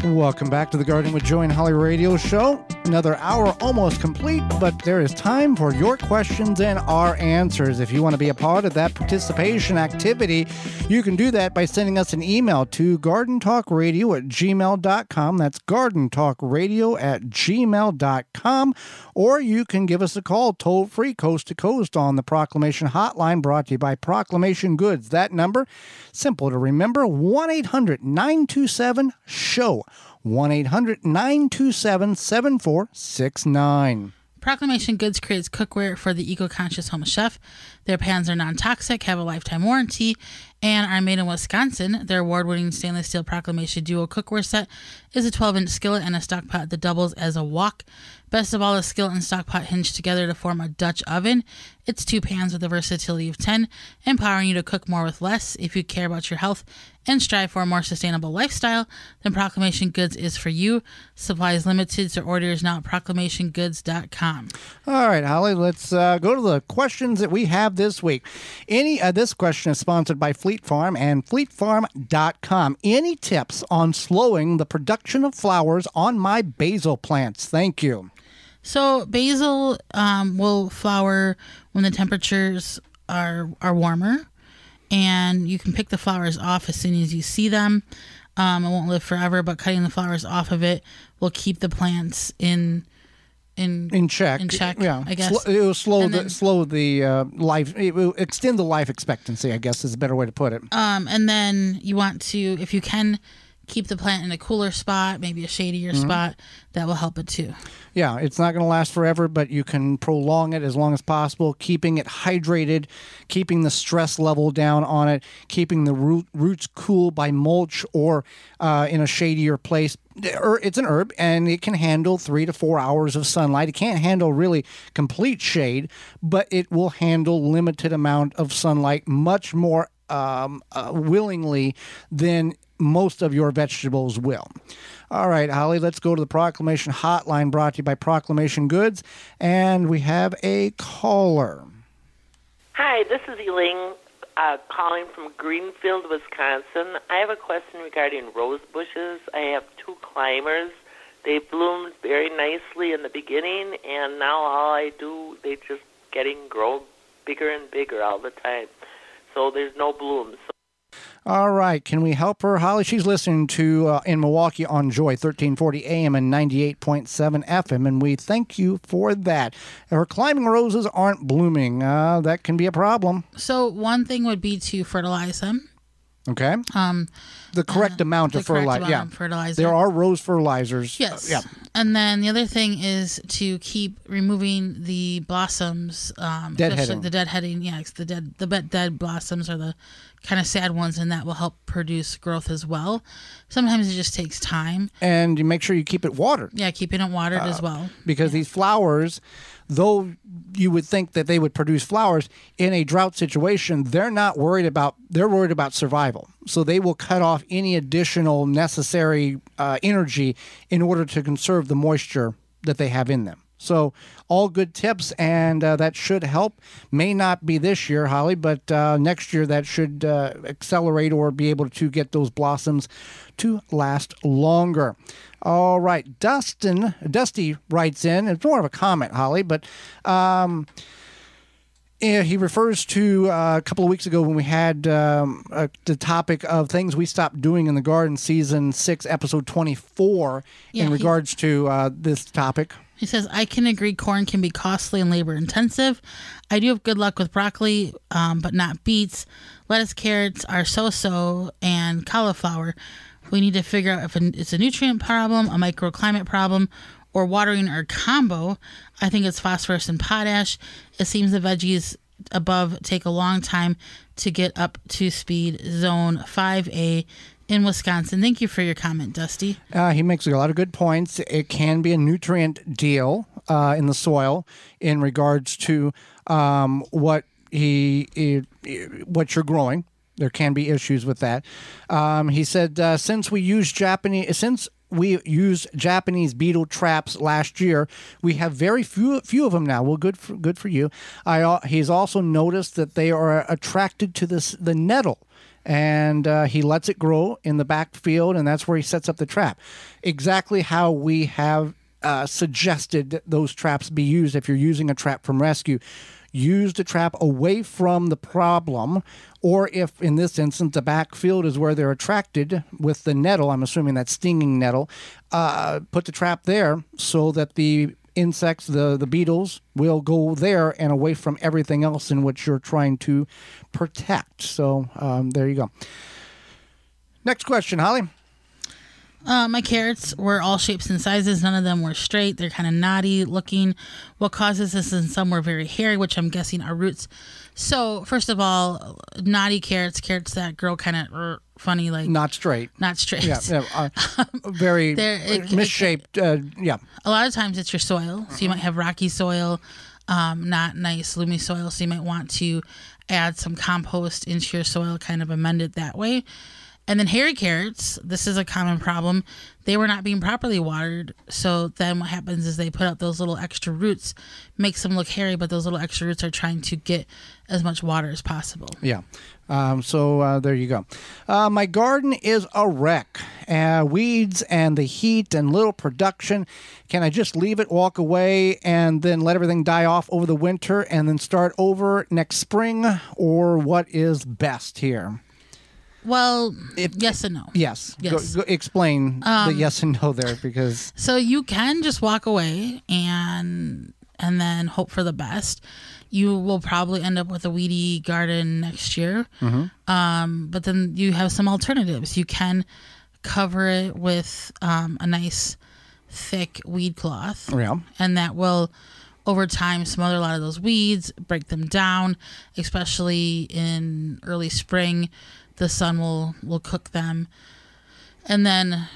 Welcome back to the Garden with Joy and Holly radio show. Another hour almost complete, but there is time for your questions and our answers. If you want to be a part of that participation activity, you can do that by sending us an email to gardentalkradio@gmail.com. That's gardentalkradio@gmail.com. Or you can give us a call toll free coast to coast on the Proclamation Hotline, brought to you by Proclamation Goods. That number, simple to remember, 1-800-927-SHOW. 1-800-927-7469. Proclamation Goods creates cookware for the eco-conscious home chef. Their pans are non-toxic, have a lifetime warranty, and are made in Wisconsin. Their award-winning stainless steel Proclamation Duo cookware set is a 12-inch skillet and a stock pot that doubles as a wok. Best of all, the skillet and stock pot hinge together to form a Dutch oven. It's 2 pans with the versatility of 10, empowering you to cook more with less. If you care about your health and strive for a more sustainable lifestyle, then Proclamation Goods is for you. Supplies limited, so orders now at proclamationgoods.com. All right, Holly, let's go to the questions that we have this week. This question is sponsored by Fleet Farm and fleetfarm.com. Any tips on slowing the production of flowers on my basil plants? Thank you. So basil will flower when the temperatures are warmer, and you can pick the flowers off as soon as you see them. It won't live forever, but cutting the flowers off of it will keep the plants in check. Yeah, I guess it will slow the life. It will extend the life expectancy, I guess is a better way to put it. And then you want to, if you can, keep the plant in a cooler spot, maybe a shadier spot. That will help it too. Yeah, it's not going to last forever, but you can prolong it as long as possible, keeping it hydrated, keeping the stress level down on it, keeping the roots cool by mulch or in a shadier place. It's an herb, and it can handle 3 to 4 hours of sunlight. It can't handle really complete shade, but it will handle limited amount of sunlight much more willingly than most of your vegetables will. All right, Holly, let's go to the Proclamation Hotline, brought to you by Proclamation Goods, and we have a caller. Hi, this is Elaine calling from Greenfield, Wisconsin. I have a question regarding rose bushes. I have 2 climbers. They bloomed very nicely in the beginning, and now all I do, they just grow bigger and bigger all the time. So there's no blooms. All right. Can we help her, Holly? She's listening to in Milwaukee on Joy, 1340 AM and 98.7 FM, and we thank you for that. Her climbing roses aren't blooming. That can be a problem. So one thing would be to fertilize them. Okay. The correct amount of fertilizer. Yeah. Fertilizer. There are rose fertilizers. Yes. Yeah. And then the other thing is to keep removing the blossoms. Deadheading. The deadheading. Yeah. The dead blossoms are the kind of sad ones, and that will help produce growth as well. Sometimes it just takes time. And you make sure you keep it watered. Yeah, keeping it watered as well. Because these flowers, though you would think that they would produce flowers in a drought situation, they're worried about survival. So they will cut off any additional necessary energy in order to conserve the moisture that they have in them. So all good tips, and that should help. May not be this year, Holly, but next year that should accelerate or be able to get those blossoms to last longer. All right, Dusty writes in. It's more of a comment, Holly, but he refers to a couple of weeks ago when we had the topic of things we stopped doing in the garden, season 6, episode 24, in regards to this topic. He says, I can agree corn can be costly and labor intensive. I do have good luck with broccoli, but not beets. Lettuce, carrots are so-so, and cauliflower. We need to figure out if it's a nutrient problem, a microclimate problem, or watering or combo. I think it's phosphorus and potash. It seems the veggies above take a long time to get up to speed. Zone 5A in Wisconsin. Thank you for your comment, Dusty. He makes a lot of good points. It can be a nutrient deal in the soil in regards to what you're growing. There can be issues with that. He said since we used Japanese beetle traps last year, we have very few of them now. Well, good for you. He's also noticed that they are attracted to the nettle. and he lets it grow in the backfield, and that's where he sets up the trap. Exactly how we have suggested that those traps be used if you're using a trap from rescue. Use the trap away from the problem, or if, in this instance, the backfield is where they're attracted with the nettle, I'm assuming that's stinging nettle, put the trap there so that the insects, the beetles, will go there and away from everything else in which you're trying to protect. So there you go. Next question, Holly. My carrots were all shapes and sizes. None of them were straight. They're kind of knotty looking. What causes this? And some were very hairy, which I'm guessing are roots. So first of all, knotty carrots that grow kind of funny, like not straight. Yeah, very misshapen. Yeah. A lot of times it's your soil. So you might have rocky soil, not nice loomy soil. So you might want to add some compost into your soil, kind of amend it that way. And then hairy carrots, this is a common problem. They were not being properly watered. So then what happens is they put out those little extra roots, makes them look hairy, but those little extra roots are trying to get as much water as possible. Yeah. So there you go. My garden is a wreck. Weeds and the heat and little production. Can I just leave it, walk away, and then let everything die off over the winter and then start over next spring? Or what is best here? Well, yes and no. Yes. Yes. Go explain the yes and no there, because... So you can just walk away and then hope for the best. You will probably end up with a weedy garden next year. Mm-hmm. But then you have some alternatives. You can cover it with a nice thick weed cloth. Yeah. And that will, over time, smother a lot of those weeds, break them down, especially in early spring. The sun will cook them, and then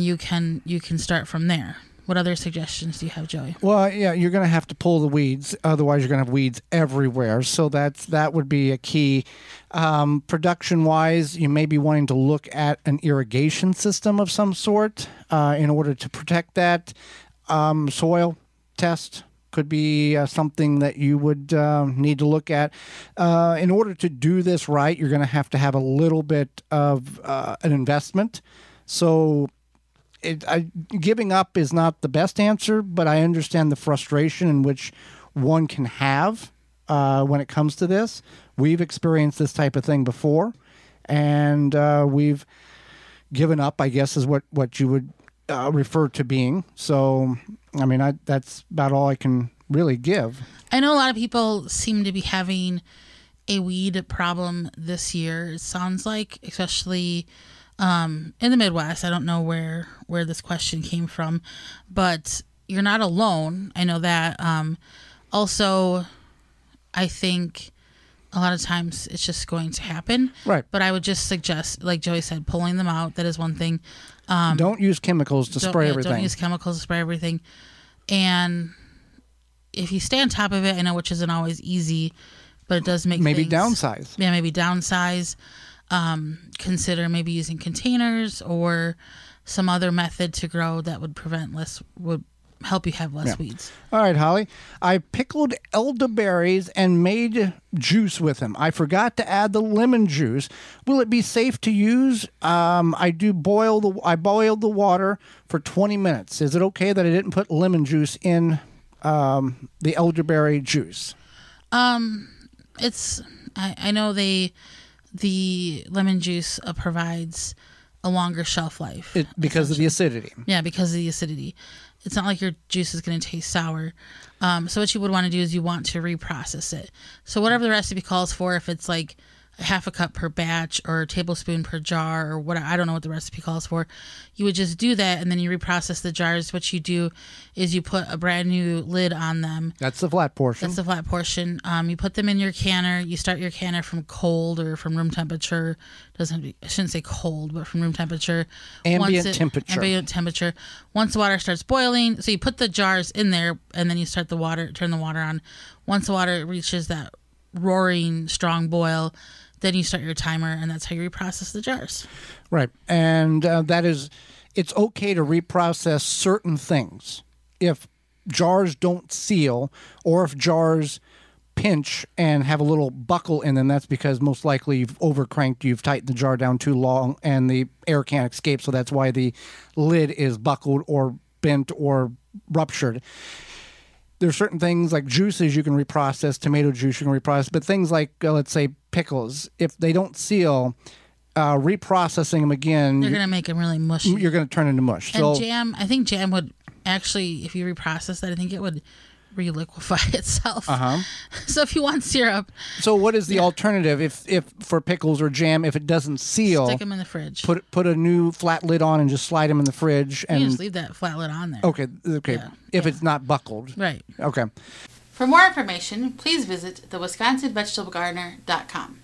you can start from there. What other suggestions do you have, Joey? Well, yeah, you're going to have to pull the weeds. Otherwise, you're going to have weeds everywhere. So that would be a key. Production-wise, you may be wanting to look at an irrigation system of some sort in order to protect that. Soil test could be something that you would need to look at. In order to do this right, you're going to have a little bit of an investment. So giving up is not the best answer, but I understand the frustration in which one can have when it comes to this. We've experienced this type of thing before, and we've given up, I guess, is what you would refer to being. So, I mean, that's about all I can really give. I know a lot of people seem to be having a weed problem this year. It sounds like, especially in the Midwest. I don't know where this question came from, but you're not alone. I know that. Also, I think a lot of times it's just going to happen. Right. But I would just suggest, like Joey said, pulling them out. That is one thing. Don't use chemicals to spray everything. Don't use chemicals to spray everything. And if you stay on top of it, I know which isn't always easy, but it does make maybe things, downsize. Yeah, maybe downsize. Consider maybe using containers or some other method to grow that would help you have less weeds. All right, Holly. I pickled elderberries and made juice with them. I forgot to add the lemon juice. Will it be safe to use? I boiled the water for 20 minutes. Is it okay that I didn't put lemon juice in the elderberry juice? I know the lemon juice provides a longer shelf life. Because of the acidity. Yeah, because of the acidity. It's not like your juice is going to taste sour. So what you would want to do is you want to reprocess it. So whatever the recipe calls for, if it's like a half a cup per batch or a tablespoon per jar or what, I don't know what the recipe calls for, you would just do that and then you reprocess the jars. What you do is you put a brand new lid on them. That's the flat portion. You put them in your canner. You start your canner from cold or from room temperature. I shouldn't say cold, but from room temperature. Ambient temperature. Once the water starts boiling, so you put the jars in there and then you turn the water on. Once the water reaches that roaring strong boil, then you start your timer, and that's how you reprocess the jars. Right. And it's okay to reprocess certain things. If jars don't seal, or if jars pinch and have a little buckle in them, that's because most likely you've overcranked, you've tightened the jar down too long, and the air can't escape. So that's why the lid is buckled or bent or ruptured. There's certain things like juices you can reprocess, tomato juice you can reprocess, but things like, let's say, pickles, if they don't seal, reprocessing them again, You're going to make them really mushy. you're going to turn into mush. And So jam, I think jam would actually, if you reprocess that, I think it would reliquefy itself. So if you want syrup, so what is the alternative if for pickles or jam, if it doesn't seal? stick them in the fridge. Put a new flat lid on and just slide them in the fridge. You And just leave that flat lid on there. okay. Yeah, If it's not buckled. Right. Okay. For more information, please visit thewisconsinvegetablegardener.com.